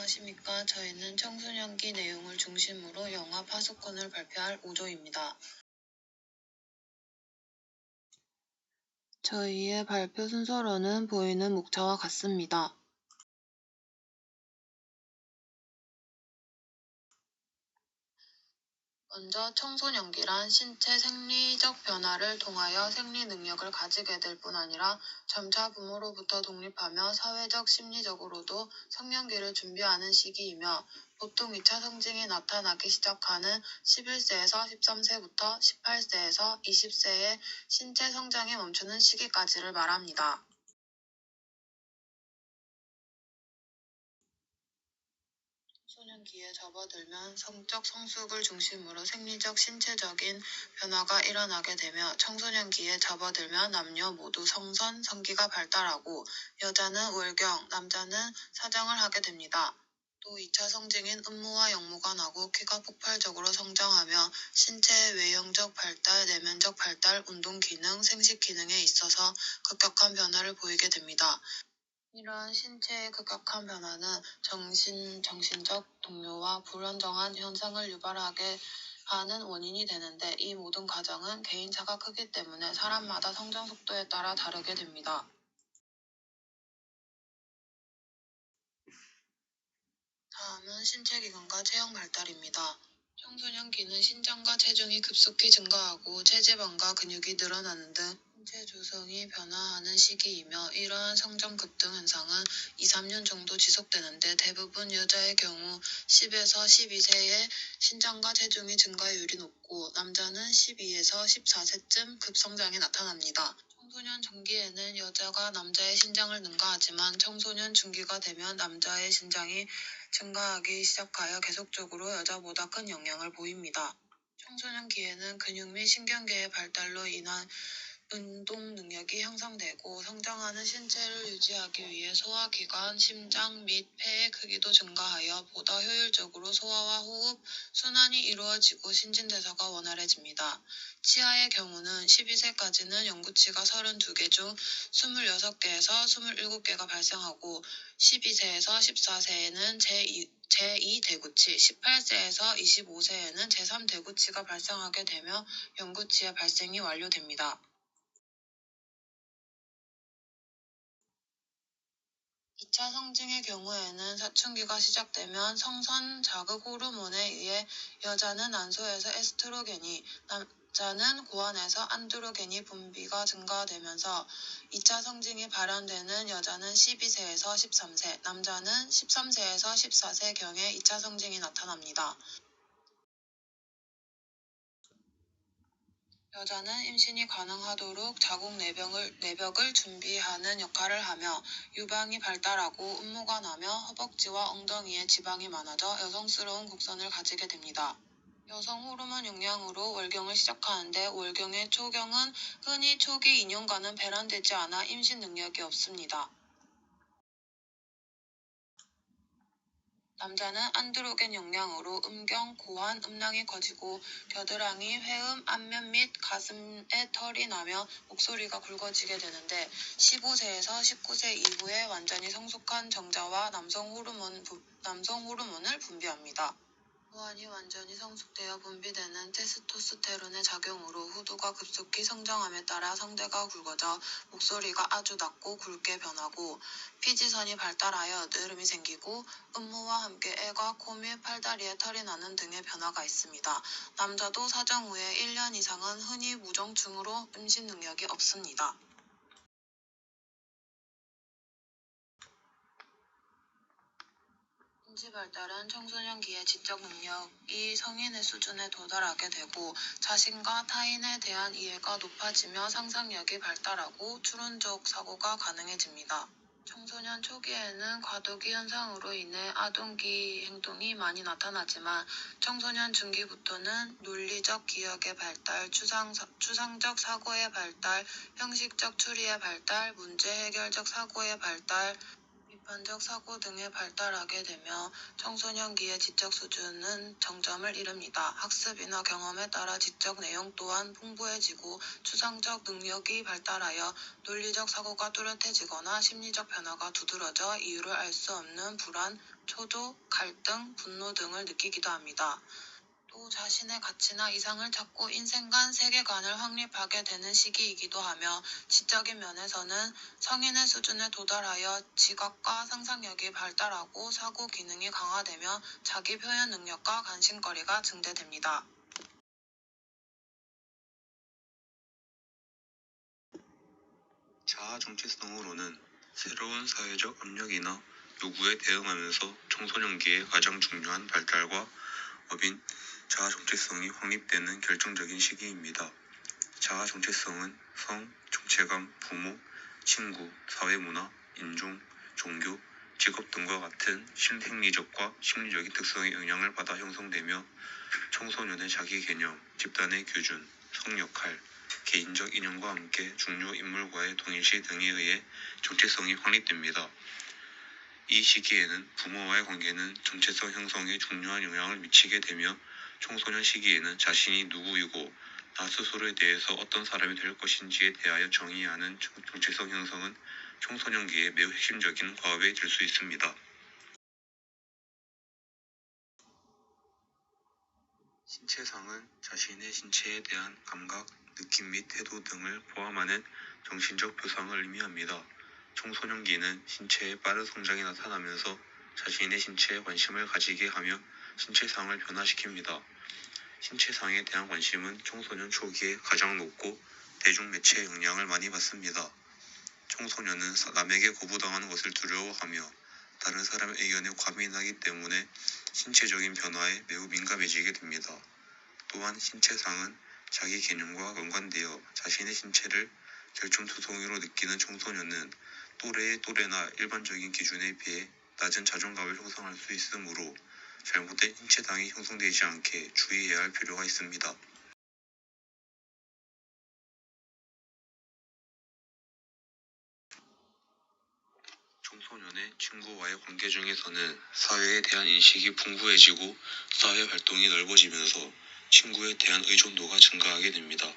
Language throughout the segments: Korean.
안녕하십니까. 저희는 청소년기 내용을 중심으로 영화 파수꾼을 발표할 5조입니다. 저희의 발표 순서로는 보이는 목차와 같습니다. 먼저 청소년기란 신체 생리적 변화를 통하여 생리 능력을 가지게 될 뿐 아니라 점차 부모로부터 독립하며 사회적 심리적으로도 성년기를 준비하는 시기이며 보통 2차 성징이 나타나기 시작하는 11세에서 13세부터 18세에서 20세의 신체 성장이 멈추는 시기까지를 말합니다. 청소년기에 접어들면 성적 성숙을 중심으로 생리적 신체적인 변화가 일어나게 되며 청소년기에 접어들면 남녀 모두 성선, 성기가 발달하고 여자는 월경, 남자는 사정을 하게 됩니다. 또 2차 성징인 음모와 영모가 나고 키가 폭발적으로 성장하며 신체의 외형적 발달, 내면적 발달, 운동 기능, 생식 기능에 있어서 급격한 변화를 보이게 됩니다. 이러한 신체의 급격한 변화는 정신적 동요와 불안정한 현상을 유발하게 하는 원인이 되는데 이 모든 과정은 개인차가 크기 때문에 사람마다 성장 속도에 따라 다르게 됩니다. 다음은 신체기관과 체형 발달입니다. 청소년기는 신장과 체중이 급속히 증가하고 체지방과 근육이 늘어나는 등 신체 조성이 변화하는 시기이며 이러한 성장 급등 현상은 2~3년 정도 지속되는데 대부분 여자의 경우 10에서 12세에 신장과 체중의 증가율이 높고 남자는 12에서 14세쯤 급성장이 나타납니다. 청소년 전기에는 여자가 남자의 신장을 능가하지만 청소년 중기가 되면 남자의 신장이 증가하기 시작하여 계속적으로 여자보다 큰 영향을 보입니다. 청소년기에는 근육 및 신경계의 발달로 인한 운동 능력이 향상되고 성장하는 신체를 유지하기 위해 소화기관, 심장 및 폐의 크기도 증가하여 보다 효율적으로 소화와 호흡, 순환이 이루어지고 신진대사가 원활해집니다. 치아의 경우는 12세까지는 영구치가 32개 중 26개에서 27개가 발생하고 12세에서 14세에는 제2대구치, 18세에서 25세에는 제3대구치가 발생하게 되며 영구치의 발생이 완료됩니다. 2차 성징의 경우에는 사춘기가 시작되면 성선 자극 호르몬에 의해 여자는 난소에서 에스트로겐이, 남자는 고환에서 안드로겐이 분비가 증가되면서 2차 성징이 발현되는 여자는 12세에서 13세, 남자는 13세에서 14세경에 2차 성징이 나타납니다. 여자는 임신이 가능하도록 자궁 내벽을 준비하는 역할을 하며 유방이 발달하고 음모가 나며 허벅지와 엉덩이에 지방이 많아져 여성스러운 곡선을 가지게 됩니다. 여성 호르몬 영향으로 월경을 시작하는데 월경의 초경은 흔히 초기 2년간은 배란되지 않아 임신 능력이 없습니다. 남자는 안드로겐 영향으로 음경, 고환, 음낭이 커지고 겨드랑이, 회음, 안면 및 가슴에 털이 나며 목소리가 굵어지게 되는데 15세에서 19세 이후에 완전히 성숙한 정자와 남성 호르몬을 분비합니다. 고환이 완전히 성숙되어 분비되는 테스토스테론의 작용으로 후두가 급속히 성장함에 따라 성대가 굵어져 목소리가 아주 낮고 굵게 변하고 피지선이 발달하여 여드름이 생기고 음모와 함께 애가, 코 및 팔다리에 털이 나는 등의 변화가 있습니다. 남자도 사정 후에 1년 이상은 흔히 무정충으로 임신 능력이 없습니다. 인지 발달은 청소년기의 지적 능력이 성인의 수준에 도달하게 되고 자신과 타인에 대한 이해가 높아지며 상상력이 발달하고 추론적 사고가 가능해집니다. 청소년 초기에는 과도기 현상으로 인해 아동기 행동이 많이 나타나지만 청소년 중기부터는 논리적 기억의 발달, 추상적 사고의 발달, 형식적 추리의 발달, 문제 해결적 사고의 발달, 비판적 사고 등에 발달하게 되며 청소년기의 지적 수준은 정점을 이룹니다. 학습이나 경험에 따라 지적 내용 또한 풍부해지고 추상적 능력이 발달하여 논리적 사고가 뚜렷해지거나 심리적 변화가 두드러져 이유를 알 수 없는 불안, 초조, 갈등, 분노 등을 느끼기도 합니다. 또 자신의 가치나 이상을 찾고 인생 간 세계관을 확립하게 되는 시기이기도 하며 지적인 면에서는 성인의 수준에 도달하여 지각과 상상력이 발달하고 사고 기능이 강화되며 자기 표현 능력과 관심거리가 증대됩니다. 자아 정체성으로는 새로운 사회적 압력이나 요구에 대응하면서 청소년기의 가장 중요한 발달과 업인 자아 정체성이 확립되는 결정적인 시기입니다. 자아 정체성은 성, 정체감, 부모, 친구, 사회문화, 인종, 종교, 직업 등과 같은 심생리적과 심리적인 특성의 영향을 받아 형성되며 청소년의 자기 개념, 집단의 기준, 성역할, 개인적 인연과 함께 중요 인물과의 동일시 등에 의해 정체성이 확립됩니다. 이 시기에는 부모와의 관계는 정체성 형성에 중요한 영향을 미치게 되며 청소년 시기에는 자신이 누구이고 나 스스로에 대해서 어떤 사람이 될 것인지에 대하여 정의하는 정체성 형성은 청소년기에 매우 핵심적인 과업에 들 수 있습니다. 신체상은 자신의 신체에 대한 감각, 느낌 및 태도 등을 포함하는 정신적 표상을 의미합니다. 청소년기는 신체의 빠른 성장이 나타나면서 자신의 신체에 관심을 가지게 하며 신체상을 변화시킵니다. 신체상에 대한 관심은 청소년 초기에 가장 높고 대중매체의 영향을 많이 받습니다. 청소년은 남에게 거부당하는 것을 두려워하며 다른 사람의 의견에 과민하기 때문에 신체적인 변화에 매우 민감해지게 됩니다. 또한 신체상은 자기 개념과 연관되어 자신의 신체를 결정투성이로 느끼는 청소년은 또래나 일반적인 기준에 비해 낮은 자존감을 형성할 수 있으므로 잘못된 신체상이 형성되지 않게 주의해야 할 필요가 있습니다. 청소년의 친구와의 관계 중에서는 사회에 대한 인식이 풍부해지고 사회 활동이 넓어지면서 친구에 대한 의존도가 증가하게 됩니다.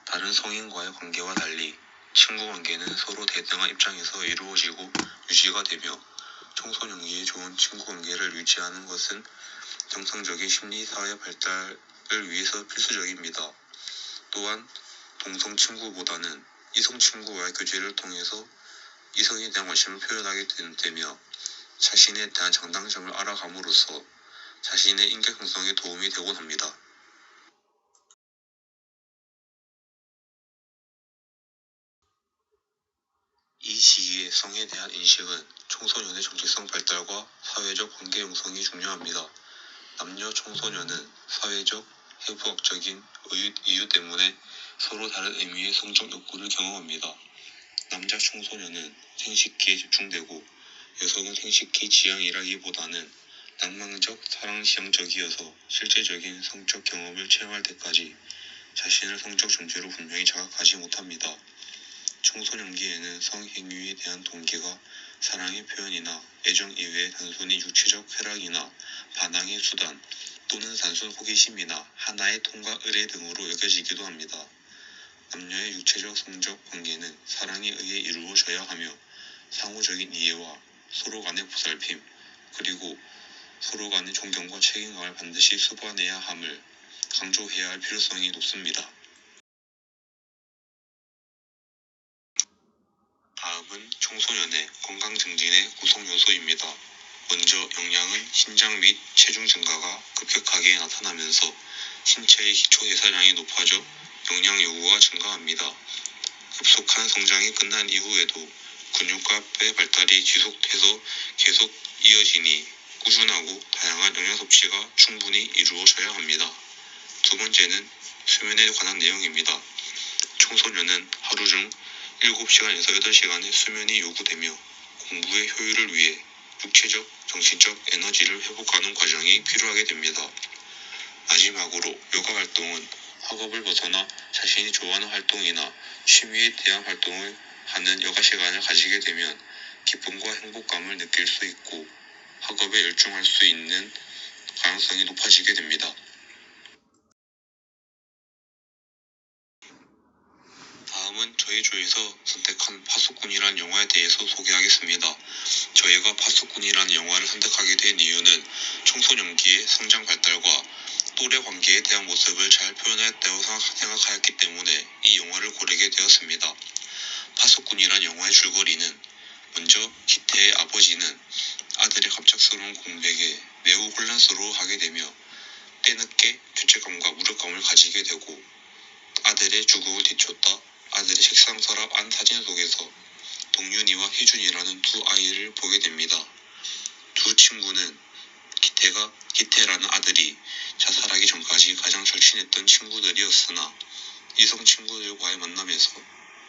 다른 성인과의 관계와 달리 친구 관계는 서로 대등한 입장에서 이루어지고 유지가 되며 청소년기에 좋은 친구 관계를 유지하는 것은 정상적인 심리 사회 발달을 위해서 필수적입니다. 또한 동성 친구보다는 이성 친구와의 교제를 통해서 이성에 대한 관심을 표현하게 되며 자신에 대한 장단점을 알아감으로써 자신의 인격 형성에 도움이 되곤 합니다. 이 시기의 성에 대한 인식은 청소년의 정체성 발달과 사회적 관계 형성이 중요합니다. 남녀 청소년은 사회적, 해부학적인 이유 때문에 서로 다른 의미의 성적 욕구를 경험합니다. 남자 청소년은 생식기에 집중되고 여성은 생식기 지향이라기보다는 낭만적, 사랑지향적이어서 실제적인 성적 경험을 체험할 때까지 자신을 성적 존재로 분명히 자각하지 못합니다. 청소년기에는 성행위에 대한 동기가 사랑의 표현이나 애정 이외에 단순히 육체적 쾌락이나 반항의 수단 또는 단순 호기심이나 하나의 통과 의례 등으로 여겨지기도 합니다. 남녀의 육체적 성적 관계는 사랑에 의해 이루어져야 하며 상호적인 이해와 서로 간의 보살핌 그리고 서로 간의 존경과 책임감을 반드시 수반해야 함을 강조해야 할 필요성이 높습니다. 다음은 청소년의 건강 증진의 구성 요소입니다. 먼저 영양은 신장 및 체중 증가가 급격하게 나타나면서 신체의 기초 대사량이 높아져 영양 요구가 증가합니다. 급속한 성장이 끝난 이후에도 근육과 뼈의 발달이 지속해서 계속 이어지니 꾸준하고 다양한 영양 섭취가 충분히 이루어져야 합니다. 두 번째는 수면에 관한 내용입니다. 청소년은 하루 중 7시간에서 8시간의 수면이 요구되며 공부의 효율을 위해 육체적, 정신적 에너지를 회복하는 과정이 필요하게 됩니다. 마지막으로 요가 활동은 학업을 벗어나 자신이 좋아하는 활동이나 취미에 대한 활동을 하는 여가 시간을 가지게 되면 기쁨과 행복감을 느낄 수 있고 학업에 열중할 수 있는 가능성이 높아지게 됩니다. 다음은 저희 조에서 선택한 파수꾼이란 영화에 대해서 소개하겠습니다. 저희가 파수꾼이라는 영화를 선택하게 된 이유는 청소년기의 성장 발달과 또래 관계에 대한 모습을 잘 표현했다고 생각하였기 때문에 이 영화를 고르게 되었습니다. 파수꾼이란 영화의 줄거리는 먼저 기태의 아버지는 아들의 갑작스러운 공백에 매우 혼란스러워하게 되며 때늦게 죄책감과 무력감을 가지게 되고 아들의 죽음을 뒤쫓다 아들의 책상 서랍 안 사진 속에서 동윤이와 희준이라는 두 아이를 보게 됩니다. 두 친구는 기태라는 아들이 자살하기 전까지 가장 절친했던 친구들이었으나 이성 친구들과의 만남에서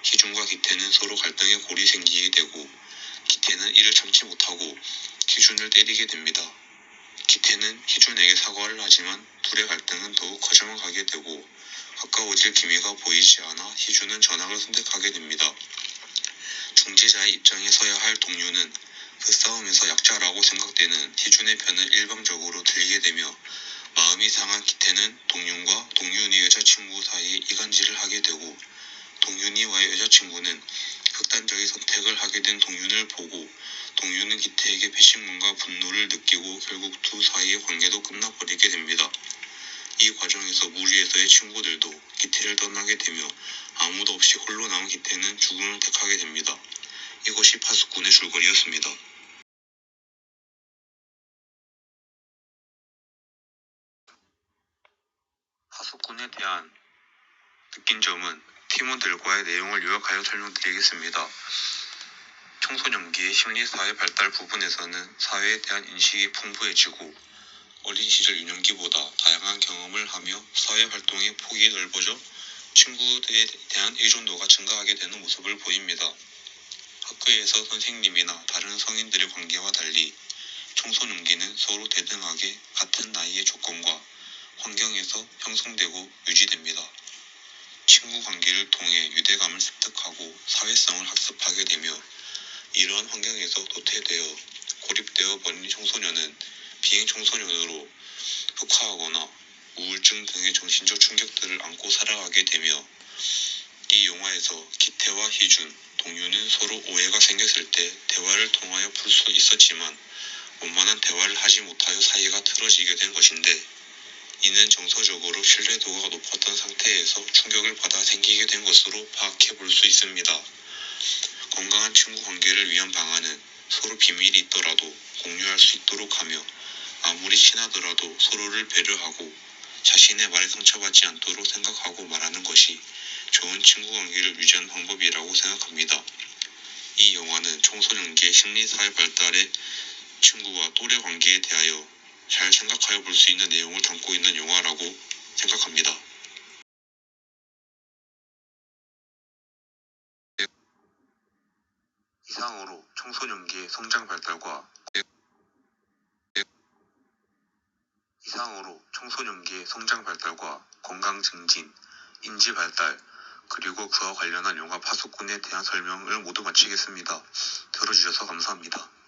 희준과 기태는 서로 갈등의 골이 생기게 되고 기태는 이를 참지 못하고 희준을 때리게 됩니다. 기태는 희준에게 사과를 하지만 둘의 갈등은 더욱 커져만 가게 되고 가까워질 기미가 보이지 않아 희준은 전학을 선택하게 됩니다. 중재자의 입장에 서야 할 동윤은 그 싸움에서 약자라고 생각되는 희준의 편을 일방적으로 들게 되며 마음이 상한 기태는 동윤과 동윤의 여자친구 사이에 이간질을 하게 되고 동윤이와의 여자친구는 극단적인 선택을 하게 된 동윤을 보고 동윤은 기태에게 배신감과 분노를 느끼고 결국 두 사이의 관계도 끝나버리게 됩니다. 이 과정에서 무리에서의 친구들도 기태를 떠나게 되며 아무도 없이 홀로 남은 기태는 죽음을 택하게 됩니다. 이것이 파수꾼의 줄거리였습니다. 파수꾼에 대한 느낀 점은 팀원들과의 내용을 요약하여 설명드리겠습니다. 청소년기의 심리사회 발달 부분에서는 사회에 대한 인식이 풍부해지고 어린 시절 유년기보다 다양한 경험을 하며 사회활동의 폭이 넓어져 친구들에 대한 의존도가 증가하게 되는 모습을 보입니다. 학교에서 선생님이나 다른 성인들의 관계와 달리 청소년기는 서로 대등하게 같은 나이의 조건과 환경에서 형성되고 유지됩니다. 친구 관계를 통해 유대감을 습득하고 사회성을 학습하게 되며 이러한 환경에서 도태되어 고립되어 버린 청소년은 비행 청소년으로 흑화하거나 우울증 등의 정신적 충격들을 안고 살아가게 되며 이 영화에서 기태와 희준, 동윤은 서로 오해가 생겼을 때 대화를 통하여 풀 수 있었지만 원만한 대화를 하지 못하여 사이가 틀어지게 된 것인데 이는 정서적으로 신뢰도가 높았던 상태에서 충격을 받아 생기게 된 것으로 파악해 볼 수 있습니다. 건강한 친구 관계를 위한 방안은 서로 비밀이 있더라도 공유할 수 있도록 하며 아무리 친하더라도 서로를 배려하고 자신의 말에 상처받지 않도록 생각하고 말하는 것이 좋은 친구 관계를 유지하는 방법이라고 생각합니다. 이 영화는 청소년기의 심리사회 발달의 친구와 또래 관계에 대하여 잘 생각하여 볼 수 있는 내용을 담고 있는 영화라고 생각합니다. 이상으로 청소년기의 성장 발달과 건강 증진, 인지 발달, 그리고 그와 관련한 영화 파수꾼에 대한 설명을 모두 마치겠습니다. 들어주셔서 감사합니다.